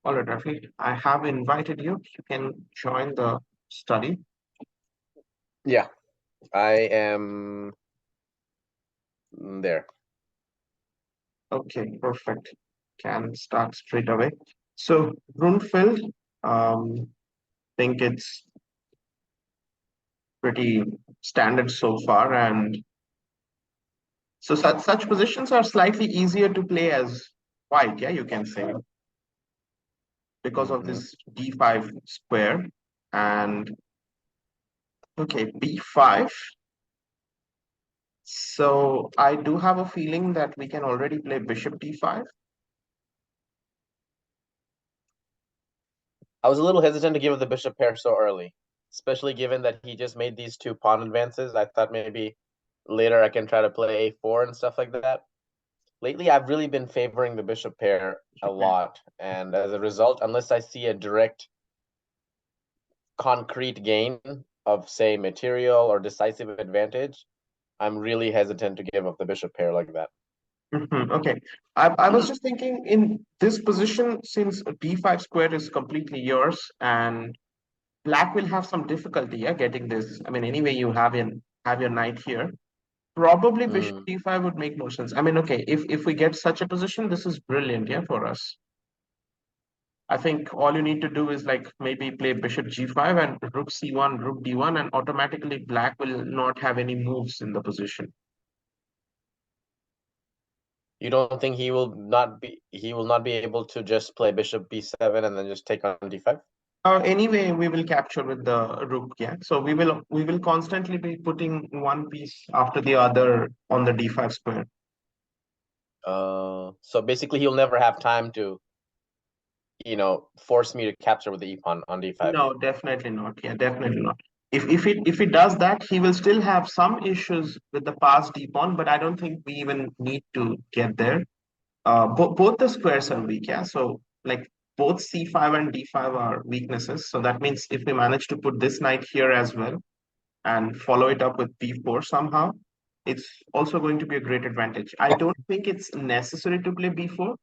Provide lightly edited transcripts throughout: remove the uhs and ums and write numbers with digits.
All right, Rafi, I have invited you. You can join the study. Yeah, I am there. Okay, perfect. Can start straight away. So, Grunfeld, think it's pretty standard so far, and so such positions are slightly easier to play as white. Yeah, you can say because of Hmm. this d5 square, and okay, b5. So I do have a feeling that we can already play bishop d5. I was a little hesitant to give the bishop pair so early, especially given that he just made these two pawn advances. I thought maybe later I can try to play a4 and stuff like that. Lately, I've really been favoring the bishop pair a lot, and as a result, unless I see a direct, concrete gain of, say, material or decisive advantage, I'm really hesitant to give up the bishop pair like that. Okay. I was just thinking in this position, since d5 square is completely yours, and black will have some difficulty, yeah, getting this. I mean, anyway, you have your knight here. Probably bishop Mm. d5 would make more sense. I mean, okay, if we get such a position, this is brilliant, yeah, for us. I think all you need to do is like maybe play bishop g5 and rook c1, rook d1, and automatically black will not have any moves in the position. You don't think he will not be able to just play bishop b7 and then just take on d5? Anyway, we will capture with the rook, yeah. So we will constantly be putting one piece after the other on the d5 square. So basically he'll never have time to, force me to capture with the e-pawn on d5. No, definitely not. Yeah, definitely not. If he does that, he will still have some issues with the passed d pawn, but I don't think we even need to get there. Both the squares are weak, yeah. So like both c5 and d5 are weaknesses. So that means if we manage to put this knight here as well and follow it up with b4 somehow, it's also going to be a great advantage. I don't think it's necessary to play b4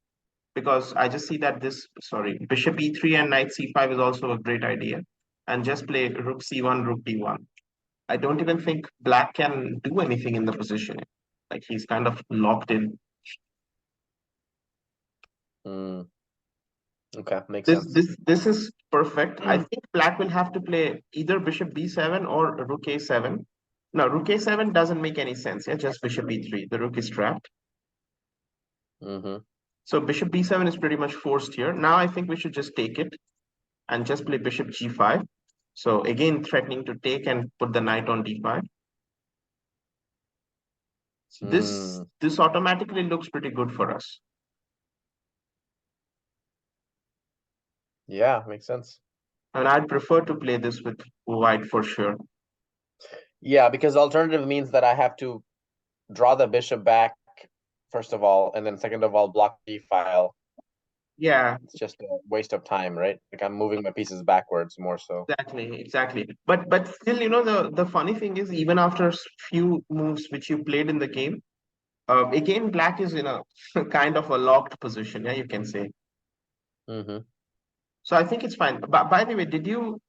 because I just see that bishop e3 and knight c5 is also a great idea. And just play rook c1, rook d1. I don't even think black can do anything in the position. Like he's kind of locked in. Mm, okay, makes This sense. this this is perfect. I think black will have to play either bishop b7 or rook a7. No, rook a7 doesn't make any sense. Yeah, just bishop e3. The rook is trapped. Hmm. So bishop b7 is pretty much forced here. Now I think we should just take it and just play bishop g5. So again, threatening to take and put the knight on d5. So this Mm, this automatically looks pretty good for us. yeah, makes sense. And I'd prefer to play this with white for sure. Yeah, because alternative means that I have to draw the bishop back, first of all, and then second of all, block the file. Yeah, It's just a waste of time, right? Like I'm moving my pieces backwards more so. exactly. But still, the funny thing is, even after few moves which you played in the game, again black is in a kind of a locked position. Yeah, you can say. Hmm. So I think it's fine. But by the way, did you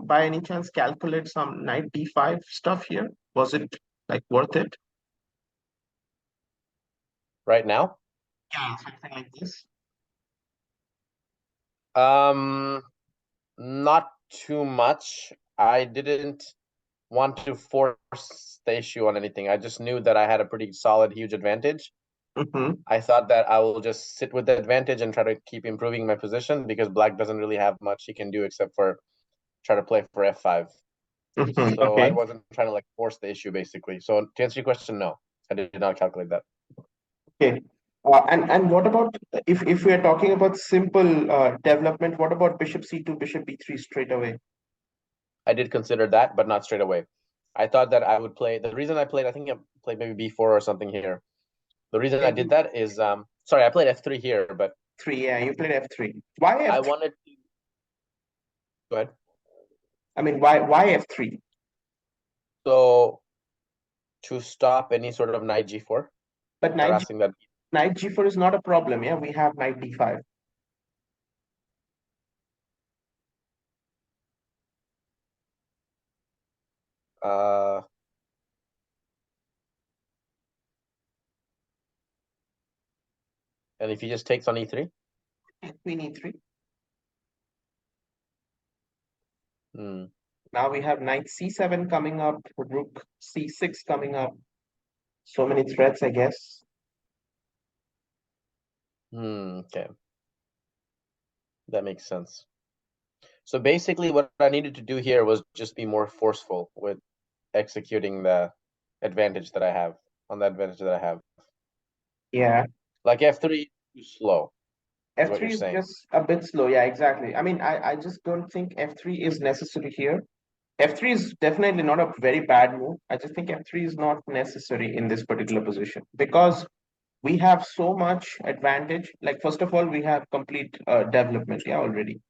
by any chance calculate some knight d5 stuff here? Was it like worth it? Right now? Yeah, something like this. Um, Not too much. I didn't want to force the issue on anything. I just knew that I had a pretty solid, huge advantage. Hmm. I thought that I will just sit with the advantage and try to keep improving my position because black doesn't really have much he can do except for try to play for f5. So I Okay. wasn't trying to like force the issue basically. So to answer your question, no, I did not calculate that. Okay. And what about if we are talking about simple development, what about bishop c2, bishop b3 straight away? I did consider that, but not straight away. I thought that I would play. The reason I played, I think I played maybe b4 or something here. The reason I did Maybe that is, sorry, I played f3 here, but three, yeah, you played f3. Why I f3? wanted to go ahead. I mean, why f3? So to stop any sort of knight g4, But harassing that. knight g4 is not a problem, yeah. We have knight d5. Uh, and if he just takes on e3, Queen e3. hmm, Now we have knight c7 coming up, rook c6 coming up. So many threats, I guess. okay, that makes sense. So basically, what I needed to do here was just be more forceful with executing the advantage that I have on the advantage that I have. Yeah, Like f3 too slow, is what you're f3 is saying. just a bit slow. Yeah, exactly. I mean, I just don't think f3 is necessary here. F3 is definitely not a very bad move. I just think f3 is not necessary in this particular position because we have so much advantage. Like, first of all, we have complete development, yeah, already.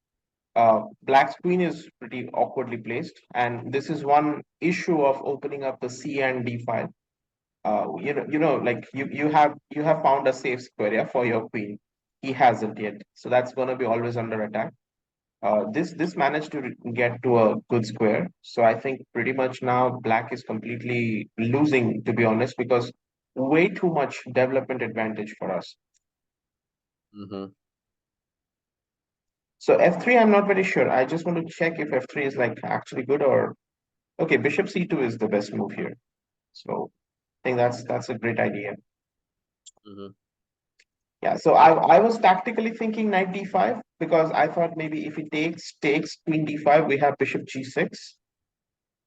Black's queen is pretty awkwardly placed, and this is one issue of opening up the C and D file. Like you have found a safe square, yeah, for your queen. He hasn't yet, so that's going to be always under attack. This managed to get to a good square, so I think pretty much now Black is completely losing, to be honest, because way too much development advantage for us. Mm-hmm. So f3, I'm not very sure. I just want to check if f3 is like actually good or okay. Bishop c2 is the best move here, so I think that's a great idea. Mm-hmm. Yeah, so I was tactically thinking knight d5 because I thought maybe if he takes queen d5, we have bishop g6.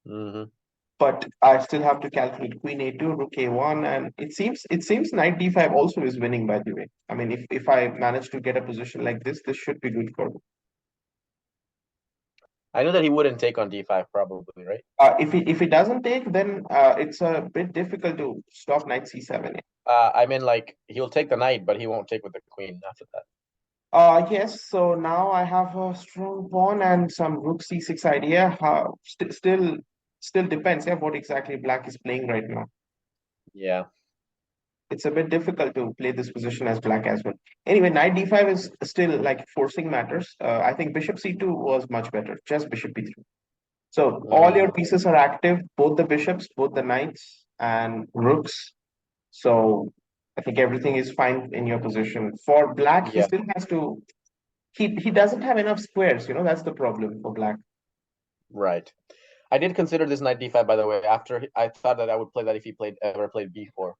Mm-hmm. But I still have to calculate queen a2, rook a1, and it seems knight d5 also is winning, by the way. I mean, if I manage to get a position like this should be good for me. I knew that he wouldn't take on d5 probably, right? If he doesn't take, then it's a bit difficult to stop knight c7. I mean, like he'll take the knight, but he won't take with the queen after that. Yes, so now I have a strong pawn and some rook c6 idea. Still depends, yeah, what exactly black is playing right now. Yeah. It's a bit difficult to play this position as black as well. Anyway, knight d5 is still like forcing matters. I think bishop c2 was much better, just bishop b3. So all your Mm-hmm. pieces are active, both the bishops, both the knights and rooks. So I think everything is fine in your position. For black, he Yeah. still has to he doesn't have enough squares, that's the problem for black. Right. I did consider this knight d5, by the way. After I thought that I would play that if he ever played b4.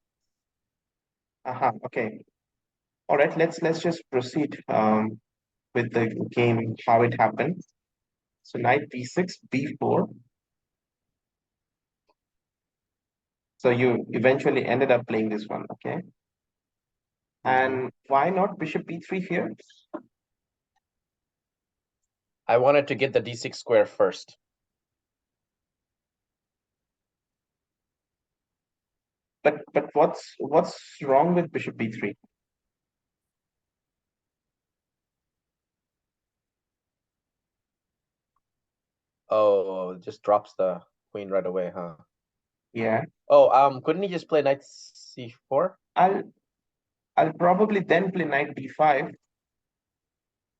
Okay. All right, let's just proceed with the game, how it happened. So knight b6, b4. So you eventually ended up playing this one, okay? Mm-hmm. And why not bishop b3 here? I wanted to get the d6 square first. But what's wrong with bishop b3? Oh, it just drops the queen right away, huh? Yeah, Oh, couldn't he just play knight c4? I'll I'll probably then play knight d5.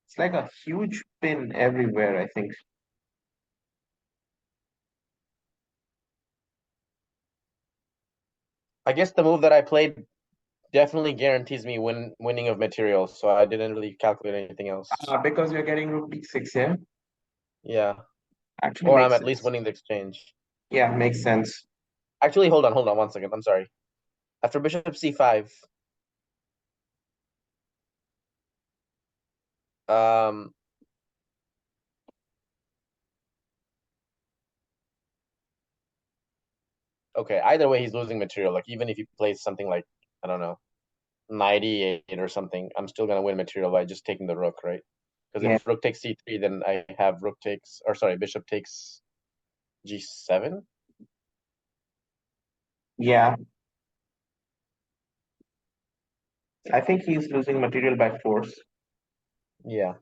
It's like a huge pin everywhere, I think. I guess the move that I played definitely guarantees me winning of material, so I didn't really calculate anything else. Because you're getting rook d6, yeah? Yeah. Actually Or I'm makes at least sense. winning the exchange. Yeah, makes sense. Actually, hold on 1 second. I'm sorry. After bishop c5, um, okay, either way he's losing material. Like even if he plays something like, I don't know, 98 or something, I'm still gonna win material by just taking the rook, right? Because Yeah, if rook takes c3, then I have rook takes, or sorry, bishop takes g7. yeah. I think he's losing material by force. Yeah.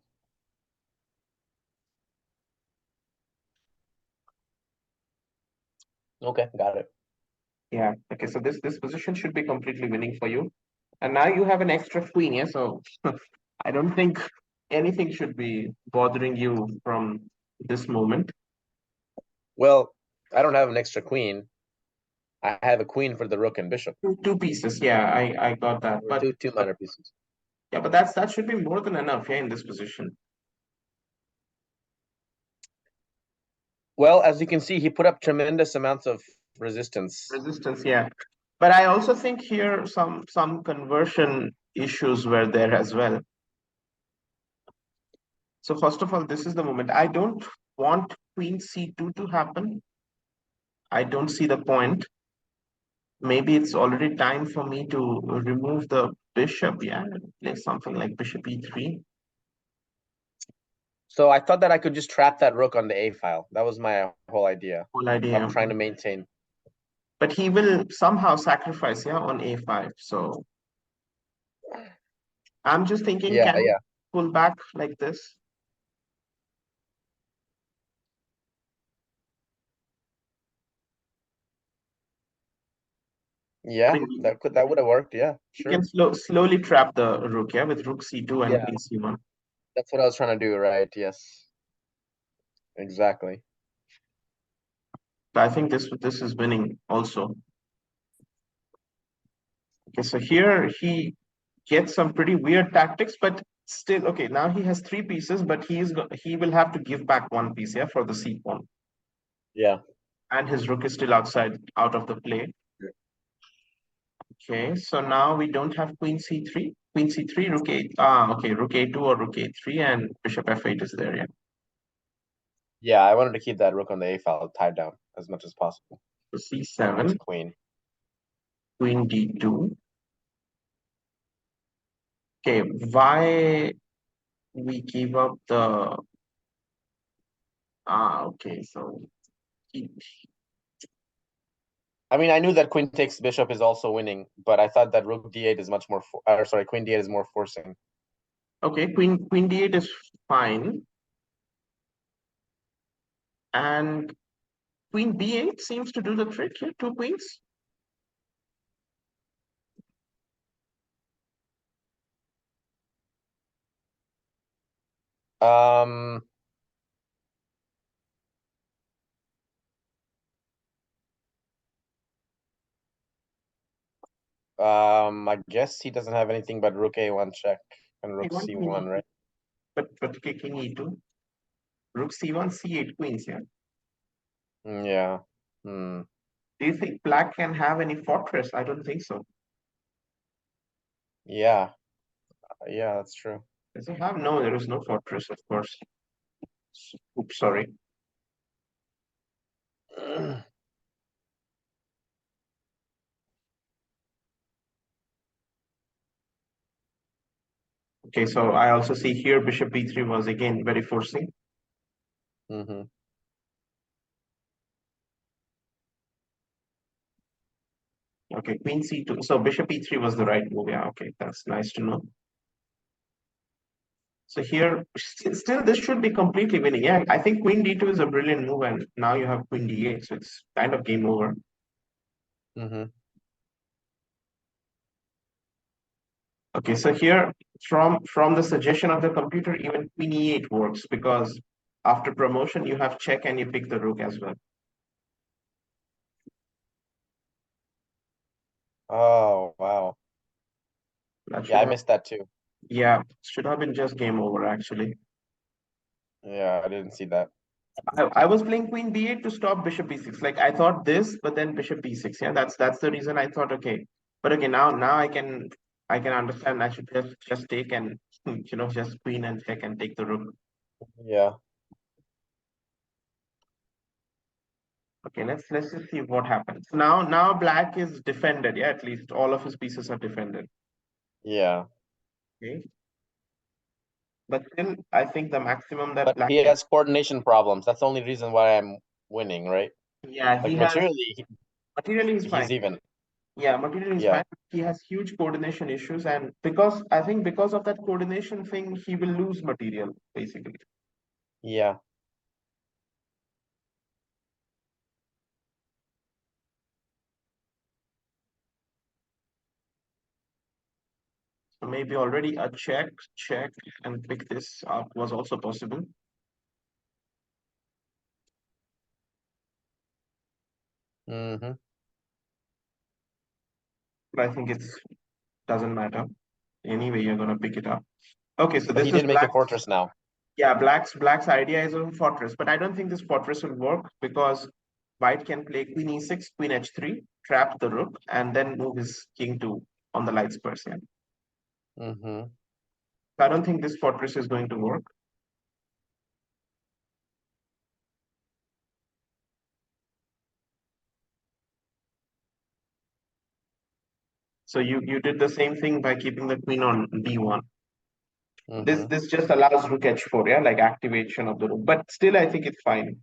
Okay, got it. Yeah. Okay, so this position should be completely winning for you. And now you have an extra queen, yeah. So I don't think anything should be bothering you from this moment. Well, I don't have an extra queen. I have a queen for the rook and bishop. Two pieces. Yeah, I got that. Or But two minor pieces. yeah, but that should be more than enough, yeah, in this position. Well, as you can see, he put up tremendous amounts of resistance. Resistance, yeah. But I also think here some conversion issues were there as well. So first of all, this is the moment. I don't want Queen C2 to happen. I don't see the point. Maybe it's already time for me to remove the bishop. Yeah, play something like bishop E3. So I thought that I could just trap that rook on the A file. That was my whole idea Whole of idea. trying to maintain. But he will somehow sacrifice, yeah, on A5. So I'm just thinking, Yeah, can we yeah, pull back like this? I yeah. mean, That would have worked. Yeah, you can sure. slowly trap the rook, yeah, with rook C2 and Yeah, queen C1. that's what I was trying to do, right? Yes, exactly. So I think this is winning also. Okay, so here he gets some pretty weird tactics, but still okay. Now he has three pieces, but he will have to give back one piece, yeah, for the C pawn, Yeah. and his rook is still outside out of the play. Okay, so now we don't have queen C3, queen C3, rook 8. Ah, okay, rook A2 or rook A3, and bishop F8 is there, yeah. Yeah, I wanted to keep that rook on the A file tied down as much as possible. So And his C7, queen. queen D2. Okay, why we give up the okay, so he, I mean, I knew that queen takes bishop is also winning, but I thought that rook d8 is much more, or sorry, queen d8 is more forcing. okay, queen D8 is fine, and queen B8 seems to do the trick here. Two queens. Um, I guess he doesn't have anything but rook a1 check and Okay, rook one queen c1, E2, right? but okay, king E2, rook C1, C8 queens. Yeah. Yeah. Hmm. Do you think black can have any fortress? I don't think so. Yeah. Yeah, that's true. Does he have? No, there is no fortress, of course. Oops, sorry. Okay, so I also see here bishop B3 was again very forcing. Mm-hmm. Okay, queen C2. So bishop E3 was the right move. Yeah, okay, that's nice to know. So here, still this should be completely winning. Yeah, I think queen D2 is a brilliant move, and now you have queen D8, so it's kind of game over. Mm-hmm. Okay, so here from the suggestion of the computer, even queen E8 works because after promotion you have check and you pick the rook as well. Oh, wow. That Yeah, should I have missed that too. yeah, should have been just game over actually. Yeah, I didn't see that. I was playing queen b8 to stop bishop b6. Like I thought this, but then bishop b6. Yeah, that's the reason I thought okay. But okay, now I can understand. I should just take and just queen and check and take the rook. Yeah. Okay, let's just see what happens. Now black is defended. Yeah, at least all of his pieces are defended. Yeah. Okay, but still, I think the maximum that But black he can. has coordination problems. That's the only reason why I'm winning, right? Yeah, Like he has materially, materially is fine. he's even. Yeah, material is Yeah. fine. He has huge coordination issues, and because I think because of that coordination thing, he will lose material basically. Yeah. So maybe already a check, and pick this up was also possible. Mm-hmm. But I think it's doesn't matter. Anyway, you're gonna pick it up. Okay, so But he this is did make a black. fortress now. Yeah, black's idea is a fortress, but I don't think this fortress will work because white can play queen e6, queen h3, trap the rook, and then move his king to on the light squares. Yeah. Mm-hmm. So I don't think this fortress is going to work. So you did the same thing by keeping the queen on d1. This Mm-hmm. this just allows rook h4, yeah, like activation of the rook. But still, I think it's fine.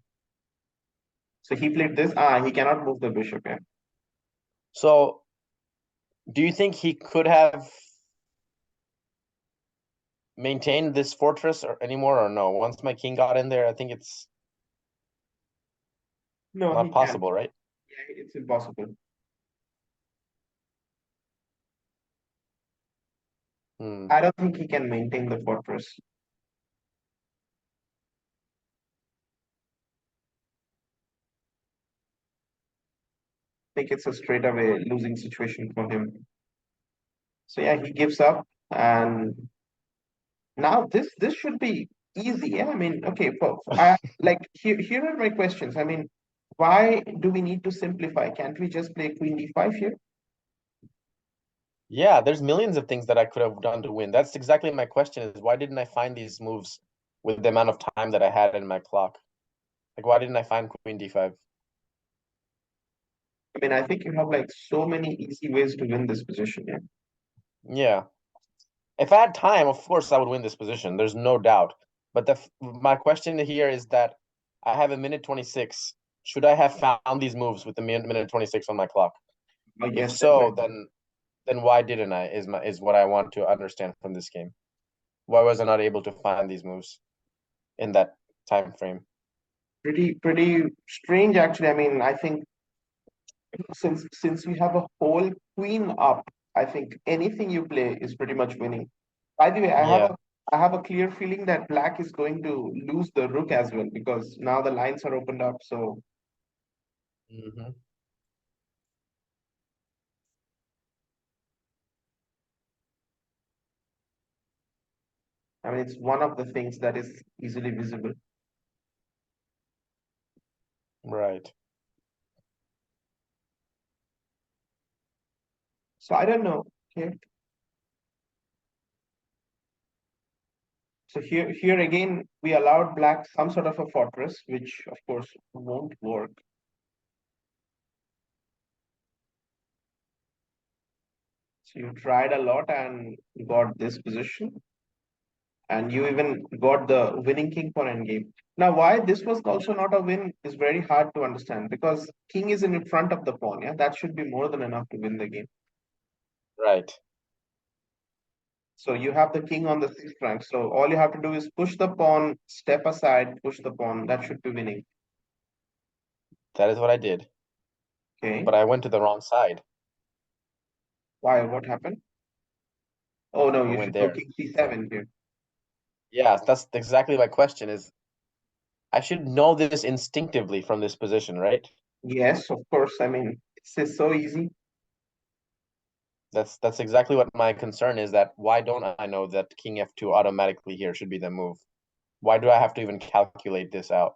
So he played this. Ah, he cannot move the bishop. Yeah. So, do you think he could have maintained this fortress or anymore, or no? Once my king got in there, I think it's No, not he can't. possible, right? Yeah, it's impossible. Hmm. I don't think he can maintain the fortress. I think it's a straightaway losing situation for him. So yeah, he gives up, and now this should be easy. Yeah, I mean, okay, I like here are my questions. I mean, why do we need to simplify? Can't we just play queen d5 here? Yeah, there's millions of things that I could have done to win. That's exactly my question is why didn't I find these moves with the amount of time that I had in my clock? Like why didn't I find queen d5? I mean, I think you have like so many easy ways to win this position. Yeah. Yeah. If I had time, of course I would win this position. There's no doubt. But my question here is that I have a minute 26. Should I have found these moves with the minute 26 on my clock? Oh If yes, so, definitely. then why didn't I? Is what I want to understand from this game. Why was I not able to find these moves in that time frame? Pretty strange actually. I mean, I think since you have a whole queen up, I think anything you play is pretty much winning. By the way, Yeah. I have a clear feeling that black is going to lose the rook as well because now the lines are opened up. So Hmm. I mean, it's one of the things that is easily visible. Right. So I don't know. Okay. So here again, we allowed black some sort of a fortress, which of course won't work. So you tried a lot and got this position. And you even got the winning king for endgame. Now, why this was also not a win is very hard to understand because king is in front of the pawn. Yeah, that should be more than enough to win the game. Right. So you have the king on the sixth rank. So all you have to do is push the pawn, step aside, push the pawn. That should be winning. That is what I did. Okay. But I went to the wrong side. Why? What happened? Oh no, I you went should go there. king c7 here. Yeah, that's exactly my question is I should know this instinctively from this position, right? Yes, of course. I mean, it's so easy. That's exactly what my concern is that why don't I know that king f2 automatically here should be the move? Why do I have to even calculate this out?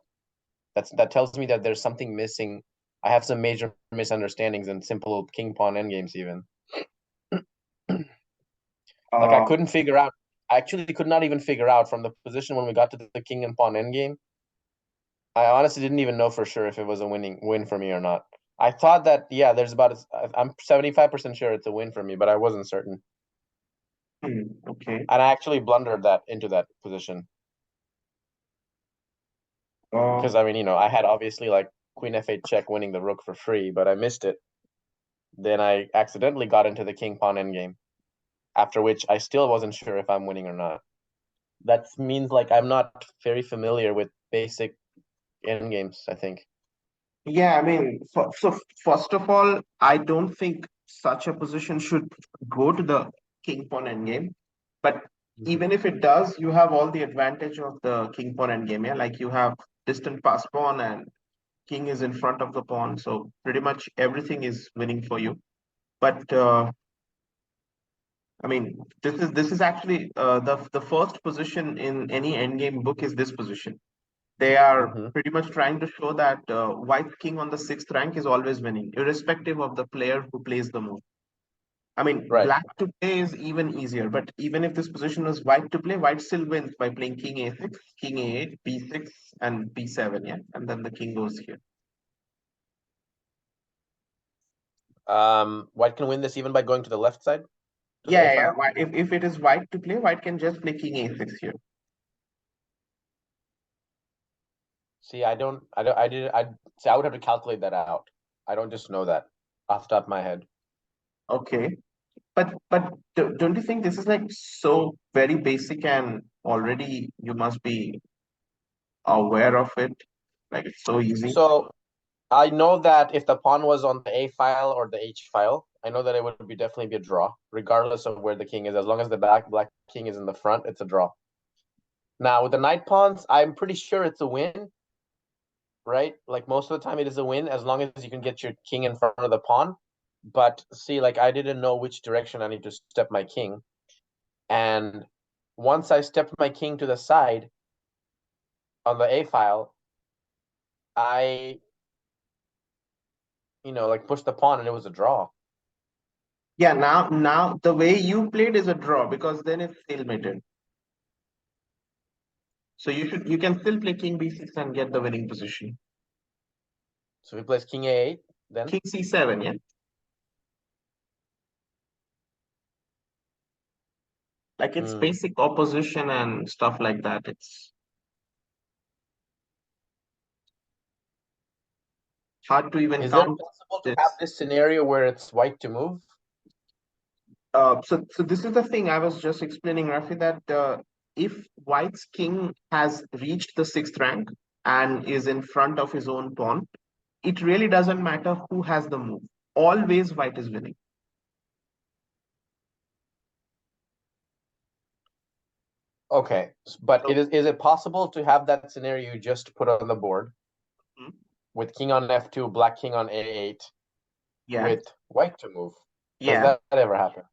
That tells me that there's something missing. I have some major misunderstandings in simple king pawn endgames even. Like I Uh, couldn't figure out I actually could not even figure out from the position when we got to the king and pawn endgame. I honestly didn't even know for sure if it was a win for me or not. I thought that yeah, there's about I'm 75% sure it's a win for me, but I wasn't certain. okay. And I actually blundered that into that position Uh, because I mean, I had obviously like queen f8 check winning the rook for free, but I missed it. Then I accidentally got into the king pawn endgame, after which I still wasn't sure if I'm winning or not. That means like I'm not very familiar with basic endgames, I think. Yeah, I mean, so first of all, I don't think such a position should go to the king pawn endgame. But Mhm. even if it does, you have all the advantage of the king pawn endgame. Yeah, like you have distant pass pawn and king is in front of the pawn, so pretty much everything is winning for you. But I mean, this is actually the first position in any endgame book is this position. They are Mm-hmm. pretty much trying to show that white king on the sixth rank is always winning, irrespective of the player who plays the move. I mean, Right. black to play is even easier, but even if this position was white to play, white still wins by playing king a6, king a8, b6, and b7, yeah, and then the king goes here. White can win this even by going to the left side, to the Yeah, A yeah, yeah. file. If it is white to play, white can just play king a6 here. See, I did, I see, I would have to calculate that out. I don't just know that off the top of my head. Okay, but don't you think this is like so very basic and already you must be aware of it? Like it's so easy. So I know that if the pawn was on the A file or the H file, I know that it would be definitely be a draw, regardless of where the king is. As long as the black king is in the front, it's a draw. Now with the knight pawns, I'm pretty sure it's a win, right? Like most of the time, it is a win as long as you can get your king in front of the pawn. But see, like I didn't know which direction I need to step my king, and once I stepped my king to the side on the A file, I like pushed the pawn and it was a draw. Yeah, now the way you played is a draw because then it's stalemated. So you can still play king b6 and get the winning position. So he plays king A8 then. King c7, yeah. Like it's Hmm. basic opposition and stuff like that. It's hard to even Is it count possible to have this. this scenario where it's white to move? So this is the thing I was just explaining, Rafi, that if White's king has reached the sixth rank and is in front of his own pawn, it really doesn't matter who has the move. Always White is winning. Okay, but So is it possible to have that scenario you just put on the board mhm, with king on f2, black king on a8 yeah, with white to move? Does yeah, that ever happen?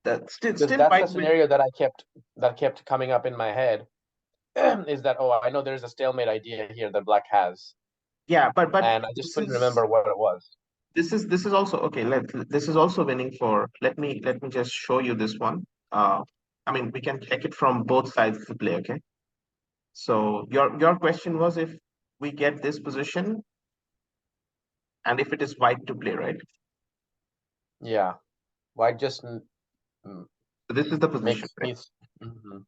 that still Because still that's the White win. scenario that kept coming up in my head is that, oh, I know there's a stalemate idea here that black has, Yeah, but and I just couldn't remember what it was. this is also okay. This is also winning for. Let me just show you this one. I mean we can check it from both sides of the play. Okay. So your question was if we get this position and if it is white to play, right? Yeah, white just So this is the position, makes right? me. Mhm.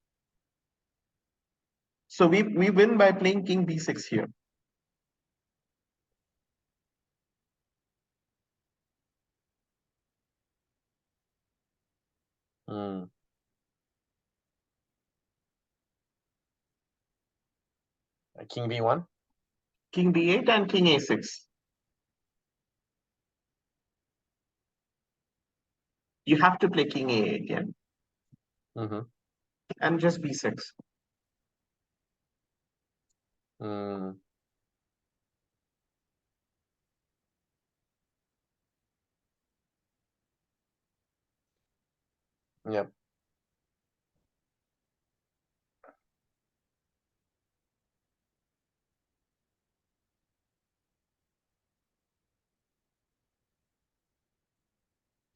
So we win by playing king b6 here. Mm. King b1. King b8 and king a6. You have to play king a8, yeah, Mm-hmm. and just b6. Mm. Yep.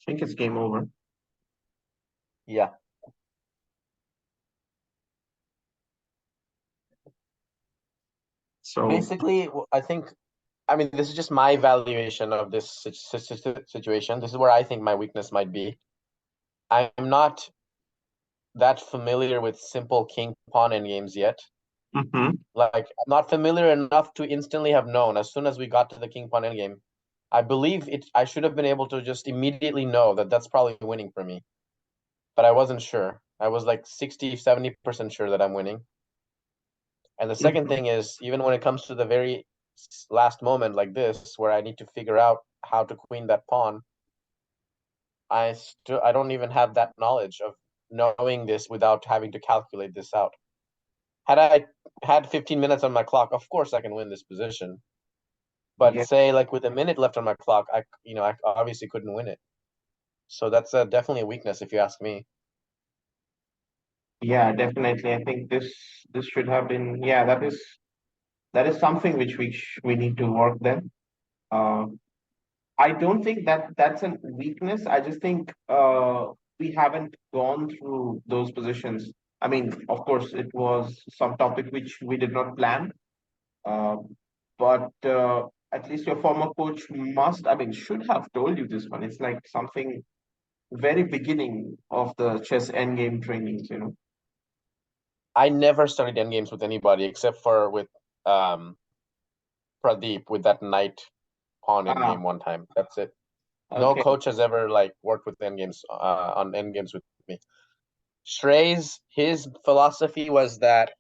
I think it's game over. Yeah. So Basically, I think, I mean, this is just my evaluation of this situation. This is where I think my weakness might be. I'm not that familiar with simple king pawn endgames yet. mhm. Like, I'm not familiar enough to instantly have known as soon as we got to the king pawn endgame. I believe it. I should have been able to just immediately know that that's probably winning for me, but I wasn't sure. I was like 60, 70% sure that I'm winning. And the second Mhm. thing is, even when it comes to the very last moment like this, where I need to figure out how to queen that pawn, I don't even have that knowledge of knowing this without having to calculate this out. Had I had 15 minutes on my clock, of course I can win this position. But Yeah, say like with a minute left on my clock, I obviously couldn't win it. So that's definitely a weakness if you ask me. yeah, definitely. I think this should have been, yeah, that is something which we need to work then. Uh, I don't think that that's a weakness. I just think we haven't gone through those positions. I mean, of course, it was some topic which we did not plan, uh, but at least your former coach must, I mean, should have told you this one. It's like something very beginning of the chess endgame trainings. I never studied endgames with anybody except for with um Pradeep with that knight pawn Ah, endgame one time. That's it. No okay. coach has ever like worked with endgames on endgames with me. Shrey's his philosophy was that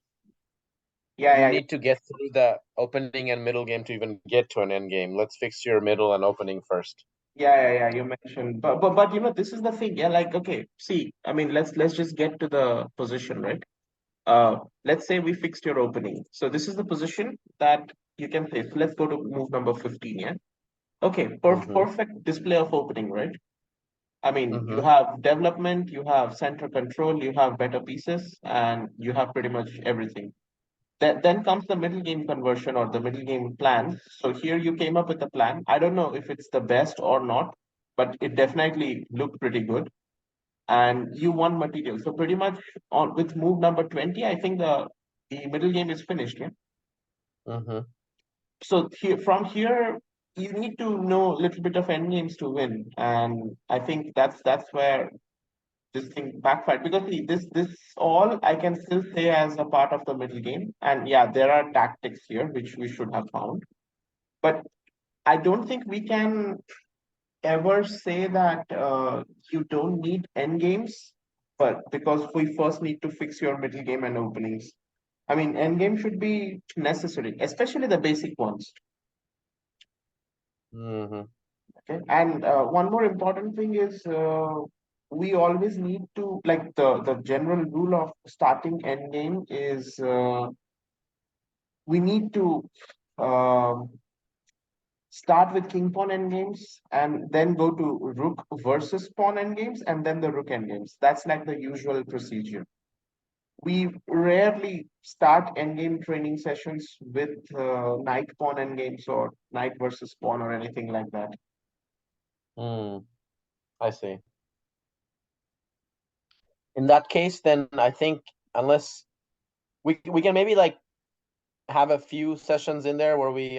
Yeah, you yeah, need to get through the opening and middle game to even get to an end game. Let's fix your middle and opening first. yeah. You mentioned, but this is the thing. Yeah, like okay. See, I mean, let's just get to the position, right? Let's say we fixed your opening. So this is the position that you can play. So let's go to move number 15. Yeah. Okay. Mm-hmm. Perfect display of opening, right? I mean, you Mm-hmm. have development, you have center control, you have better pieces, and you have pretty much everything. Then comes the middle game conversion or the middle game plan. So here you came up with a plan. I don't know if it's the best or not, but it definitely looked pretty good. And you won material. So pretty much on with move number 20, I think the middle game is finished. Yeah. Mm-hmm. So here from here you need to know a little bit of end games to win. And I think that's where this thing backfired because see, this all I can still say as a part of the middle game. And yeah, there are tactics here which we should have found. But I don't think we can ever say that you don't need end games, but because we first need to fix your middle game and openings. I mean, end game should be necessary, especially the basic ones. Mm-hmm. Okay, and one more important thing is we always need to like the general rule of starting end game is we need to um start with king pawn endgames and then go to rook versus pawn endgames and then the rook endgames. That's like the usual procedure. We rarely start endgame training sessions with knight pawn endgames or knight versus pawn or anything like that. Mm, I see. In that case, then I think unless we can maybe like have a few sessions in there where we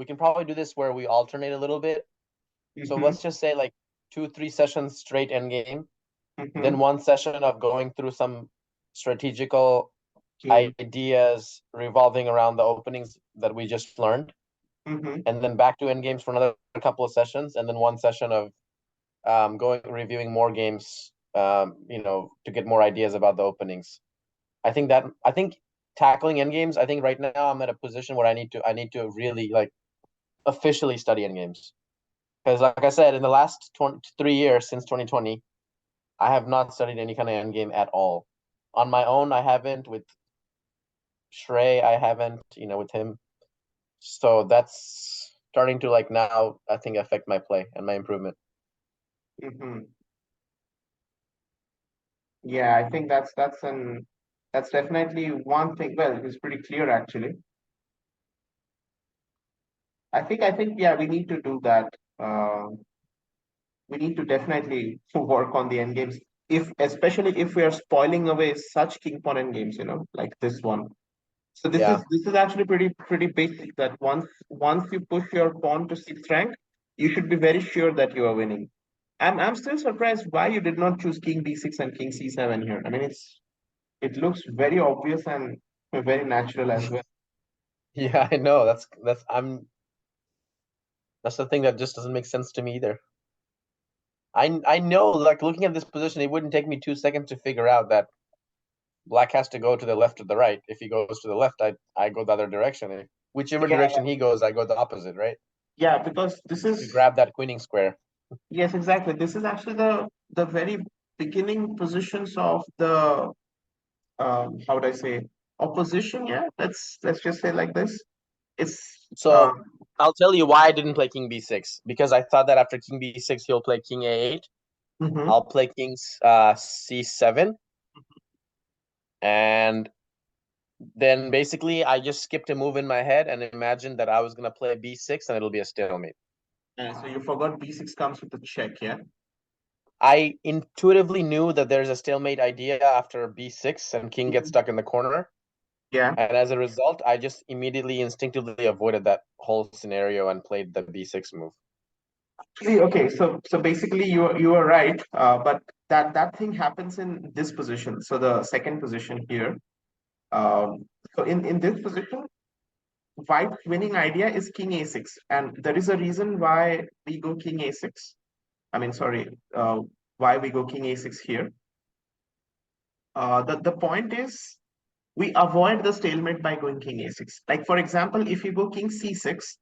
can probably do this where we alternate a little bit. So Hmm. let's just say like 2, 3 sessions straight end game, then Hmm. one session of going through some strategical Game. ideas revolving around the openings that we just learned, Hmm. and then back to end games for another couple of sessions, and then one session of going reviewing more games, to get more ideas about the openings. I think tackling end games. I think right now I'm at a position where I need to really like officially study end games because, like I said, in the last 3 years since 2020, I have not studied any kind of end game at all. On my own, I haven't. With Shrey, I haven't. With him. So that's starting to like now I think affect my play and my improvement. Hmm. Yeah, I think that's definitely one thing. Well, it's pretty clear actually. I think yeah, we need to do that. We need to definitely work on the end games. If especially if we are spoiling away such king pawn end games, like this one. So this is Yeah. this is actually pretty basic that once you push your pawn to sixth rank, you should be very sure that you are winning. I'm still surprised why you did not choose king d6 and king c7 here. I mean it looks very obvious and very natural as well. Yeah, I know. That's the thing that just doesn't make sense to me either. I know, like looking at this position, it wouldn't take me 2 seconds to figure out that black has to go to the left or the right. If he goes to the left, I go the other direction. Whichever Yeah, direction he goes, I go the opposite, right? yeah, because this To is grab that queening square. yes, exactly. This is actually the very beginning positions of the how would I say opposition? Yeah, let's just say like this. It's So I'll tell you why I didn't play king b6, because I thought that after king b6 he'll play king a8. Mm-hmm. I'll play king c7, and then basically I just skipped a move in my head and imagined that I was gonna play b6 and it'll be a stalemate. So you forgot b6 comes with a check, yeah? I intuitively knew that there's a stalemate idea after b6 and king gets Mhm. stuck in the corner. Yeah. And as a result, I just immediately instinctively avoided that whole scenario and played the b6 move. See, okay, so basically you are right, but that thing happens in this position. So the second position here. So in this position, White's winning idea is king a6, and there is a reason why we go king a6. I mean, sorry, why we go king a6 here. The point is we avoid the stalemate by going king a6. Like for example, if you go king c6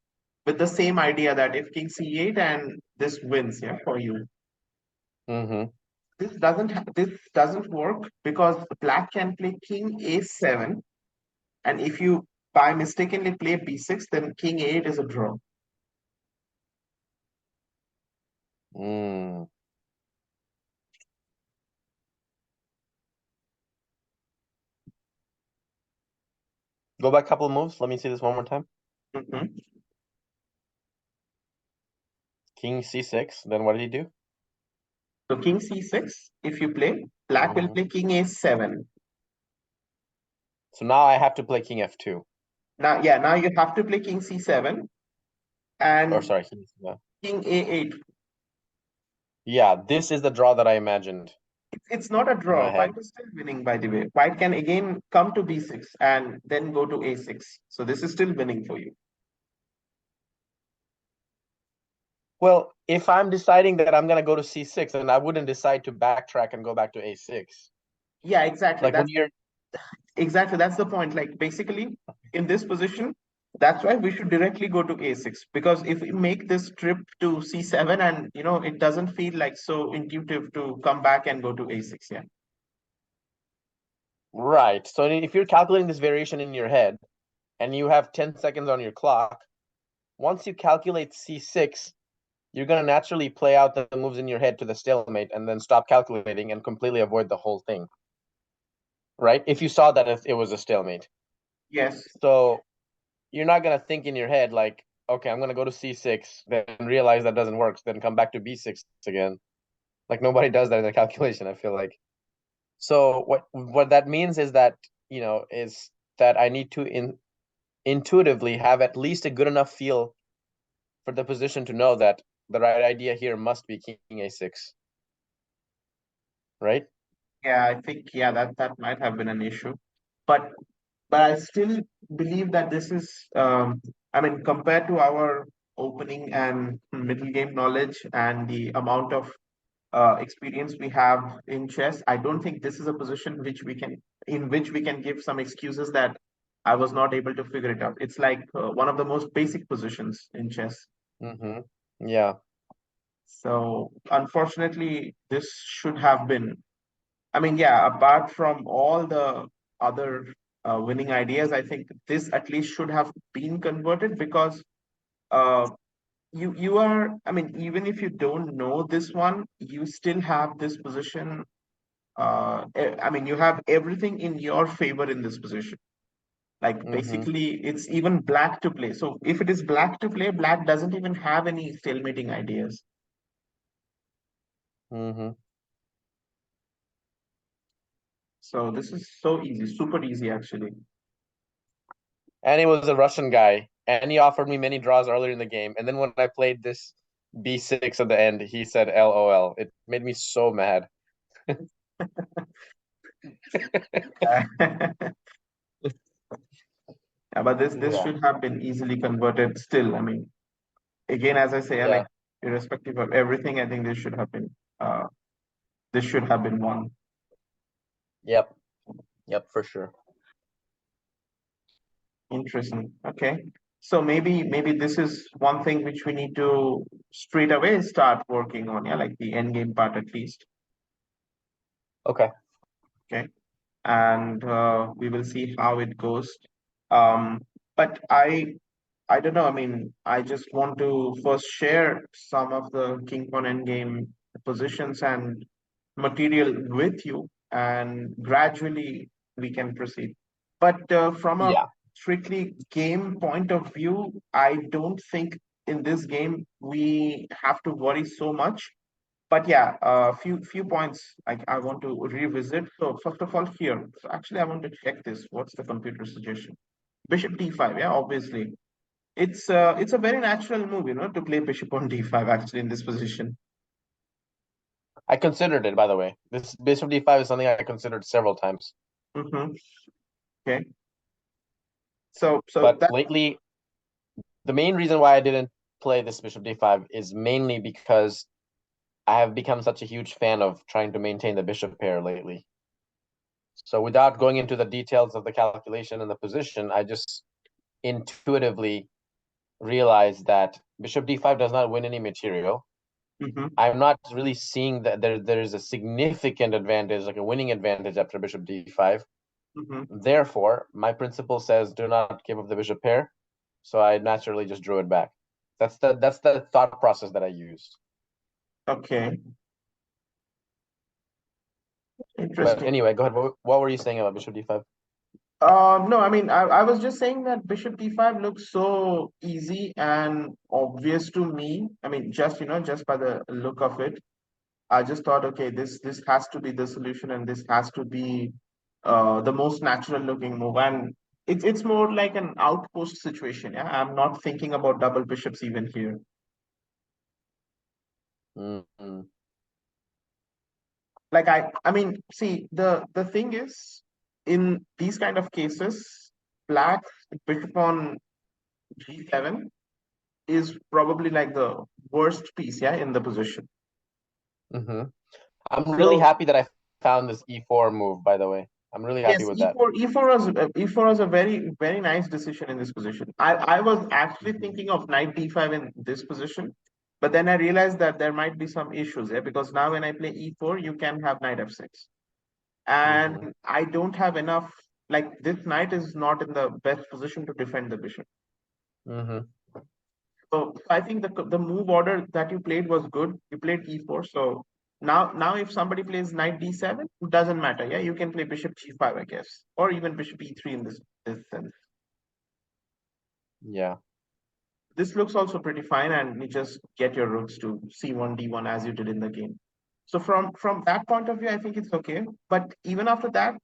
with the same idea that if king c8 and this wins, yeah, for you. Mm-hmm. This doesn't work because black can play king a7, and if you by mistakenly play b6, then king a8 is a draw. Mm. Go back a couple of moves. Let me see this one more time. Mhm. King c6. Then what did he do? So king c6, if you play, black will Mm-hmm. play king a7. So now I have to play king f2. Now, yeah, now you have to play king c7 Or and sorry, king a8. yeah, this is the draw that I imagined It's not a in my draw. head. White is still winning, by the way. White can again come to b6 and then go to a6. So this is still winning for you. Well, if I'm deciding that I'm gonna go to c6, then I wouldn't decide to backtrack and go back to a6. Yeah, exactly. Like when That's you're exactly that's the point. Like basically, in this position, that's why we should directly go to a6 because if we make this trip to c7 and it doesn't feel like so intuitive to come back and go to a6. Yeah. right, so if you're calculating this variation in your head and you have 10 seconds on your clock, once you calculate c6, you're gonna naturally play out the moves in your head to the stalemate and then stop calculating and completely avoid the whole thing. Right? If you saw that it was a stalemate. Yes. So you're not gonna think in your head like, okay, I'm gonna go to c6, then realize that doesn't work, then come back to b6 again. Like nobody does that in the calculation, I feel like. So what that means is that, is that I need to intuitively have at least a good enough feel for the position to know that the right idea here must be king a6, right? Yeah, I think that might have been an issue, but I still believe that this is I mean compared to our opening and middle game knowledge and the amount of experience we have in chess, I don't think this is a position in which we can give some excuses that I was not able to figure it out. It's like one of the most basic positions in chess. Mm-hmm. Yeah. So unfortunately, this should have been. I mean, yeah, apart from all the other winning ideas, I think this at least should have been converted because uh, you are. I mean, even if you don't know this one, you still have this position. I mean, you have everything in your favor in this position. Like Mm-hmm. basically, it's even black to play. So if it is black to play, black doesn't even have any stalemating ideas. Mm-hmm. So this is so easy, super easy actually. And he was a Russian guy, and he offered me many draws earlier in the game. And then when I played this b6 at the end, he said LOL. It made me so mad. Yeah, but this Yeah. should have been easily converted still. I mean, again, as I say, Yeah. like irrespective of everything, I think uh this should have been won. Yep. Yep, for sure. Interesting. Okay. So maybe this is one thing which we need to straight away start working on, yeah, like the end game part at least. Okay. Okay. And we will see how it goes. Um, but I don't know. I mean, I just want to first share some of the king pawn endgame positions and material with you, and gradually we can proceed. But from a Yeah, strictly game point of view, I don't think in this game we have to worry so much. But yeah, a few points I want to revisit. So first of all, here, so actually I want to check this. What's the computer suggestion? Bishop d5, yeah, obviously. It's a very natural move, to play bishop on d5 actually in this position. I considered it, by the way. This bishop d5 is something I considered several times. Hmm. Okay. So But that. lately, the main reason why I didn't play this bishop d5 is mainly because I have become such a huge fan of trying to maintain the bishop pair lately. So without going into the details of the calculation and the position, I just intuitively realized that bishop d5 does not win any material. Hmm. I'm not really seeing that there's a significant advantage, like a winning advantage after bishop d5. Hmm. Therefore, my principle says do not give up the bishop pair. So I naturally just drew it back. That's the thought process that I used. Okay. But Interesting. anyway, go ahead. What were you saying about bishop d5? No, I mean, I was just saying that bishop d5 looks so easy and obvious to me. I mean, just by the look of it, I just thought, okay, this has to be the solution, and this has to be the most natural looking move. And it's more like an outpost situation. Yeah, I'm not thinking about double bishops even here. Mm-hmm. Like I mean, see, the thing is, in these kind of cases, black bishop on g7 is probably like the worst piece, yeah, in the position. Mm-hmm. I'm really So happy that I found this e4 move, by the way. I'm really happy yes, with that. e4 was a very nice decision in this position. I was actually Mm-hmm. thinking of knight d5 in this position, but then I realized that there might be some issues there because now when I play e4, you can have knight f6, and Mm-hmm. I don't have enough. Like this knight is not in the best position to defend the bishop. Mm-hmm. So I think the move order that you played was good. You played e4. So now if somebody plays knight d7, it doesn't matter. Yeah, you can play bishop g5, I guess, or even bishop e3 in this sense. Yeah. This looks also pretty fine, and you just get your rooks to c1 d1 as you did in the game. So from that point of view, I think it's okay. But even after that,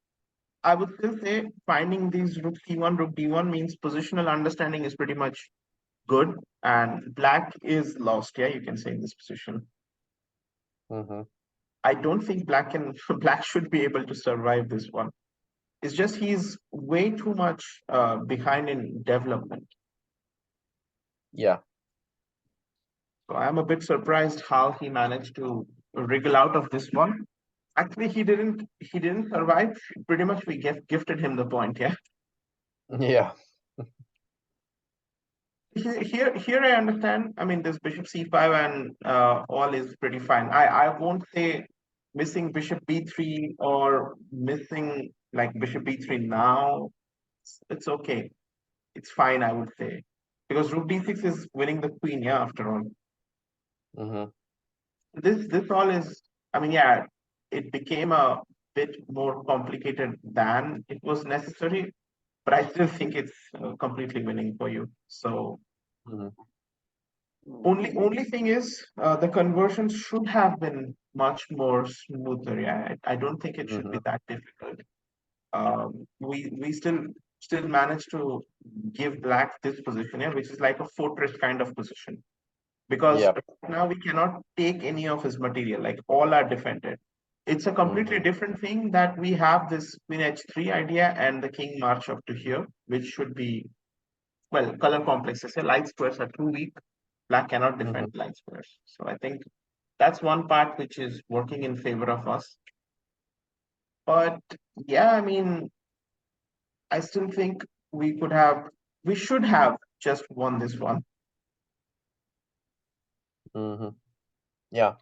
I would still say finding these rook c1, rook d1 means positional understanding is pretty much good, and black is lost. Yeah, you can say in this position. Mm-hmm. I don't think black can black should be able to survive this one. It's just he's way too much behind in development. Yeah. So I'm a bit surprised how he managed to wriggle out of this one. Actually, he didn't survive. Pretty much we gifted him the point. Yeah. Yeah. Here I understand. I mean, this bishop c5 and all is pretty fine. I won't say missing bishop b3 or missing like bishop b3 now. It's okay. It's fine, I would say, because rook d6 is winning the queen. Yeah, after all, Mm-hmm. this all is. I mean, yeah, it became a bit more complicated than it was necessary, but I still think it's completely winning for you. So Mm-hmm. only thing is the conversion should have been much more smoother. Yeah, I don't think it should Mm-hmm. be that difficult. We still managed to give black this position, yeah, which is like a fortress kind of position. Because Yep. right now we cannot take any of his material, like all are defended. It's a completely Mm-hmm. different thing that we have this queen h3 idea and the king march up to here, which should be, well, color complexes. Yeah, light squares are too weak. Black cannot Mm-hmm. defend light squares. So I think that's one part which is working in favor of us. But yeah, I mean, I still think we should have just won this one. Mm-hmm. Yeah.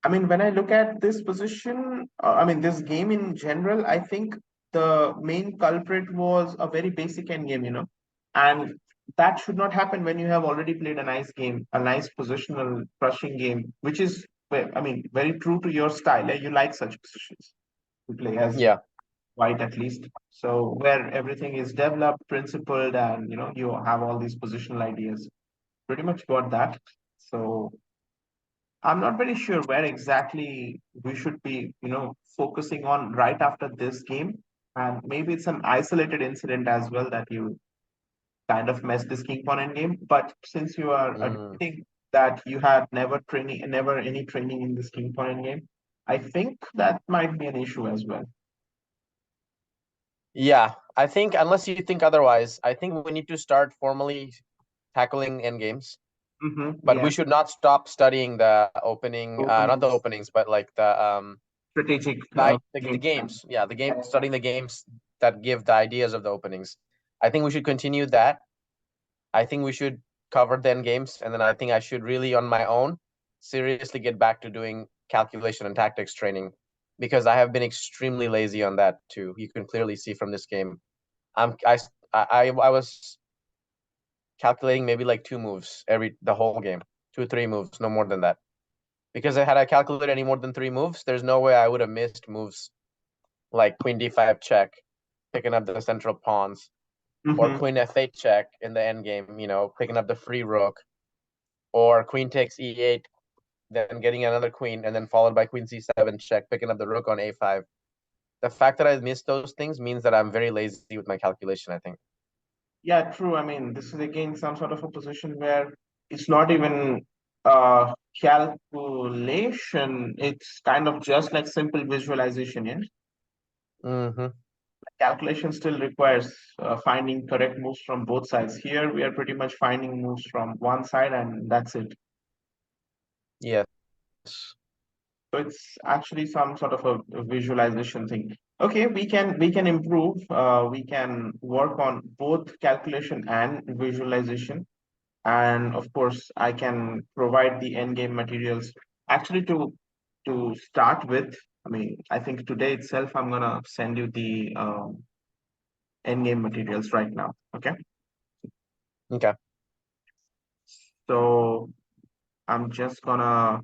I mean, when I look at this position, I mean, this game in general, I think the main culprit was a very basic endgame, and that should not happen when you have already played a nice game, a nice positional crushing game, which is, I mean, very true to your style. You like such positions to play as Yeah. white at least. So where everything is developed, principled, and you have all these positional ideas. Pretty much got that. So I'm not very sure where exactly we should be, focusing on right after this game. And maybe it's an isolated incident as well that you kind of messed this king pawn endgame. But since you are Mm. admitting that you had never any training in this king pawn endgame, I think that might be an issue as well. Yeah, I think unless you think otherwise, I think we need to start formally tackling endgames. But Yeah, we should not stop studying the opening, not the openings, openings, but like strategic the game plan. games. Yeah, the game, studying the games that give the ideas of the openings. I think we should continue that. I think we should cover the end games, and then I think I should really, on my own, seriously get back to doing calculation and tactics training because I have been extremely lazy on that too. You can clearly see from this game. I'm I was calculating maybe like two moves every the whole game, 2 3 moves, no more than that. Because had I calculated any more than 3 moves, there's no way I would have missed moves like queen d5 check, picking up the central pawns, or Hmm. queen f8 check in the end game, picking up the free rook, or queen takes e8, then getting another queen, and then followed by queen c7 check, picking up the rook on a5. The fact that I missed those things means that I'm very lazy with my calculation, I think. Yeah, true. I mean, this is again some sort of a position where it's not even calculation. It's kind of just like simple visualization. Yeah, Mm-hmm. calculation still requires finding correct moves from both sides. Here, we are pretty much finding moves from one side, and that's it. Yes. So it's actually some sort of a visualization thing. Okay, we can improve. We can work on both calculation and visualization. And of course I can provide the end game materials actually to start with. I mean, I think today itself I'm gonna send you the end game materials right now. Okay, Okay. so I'm just gonna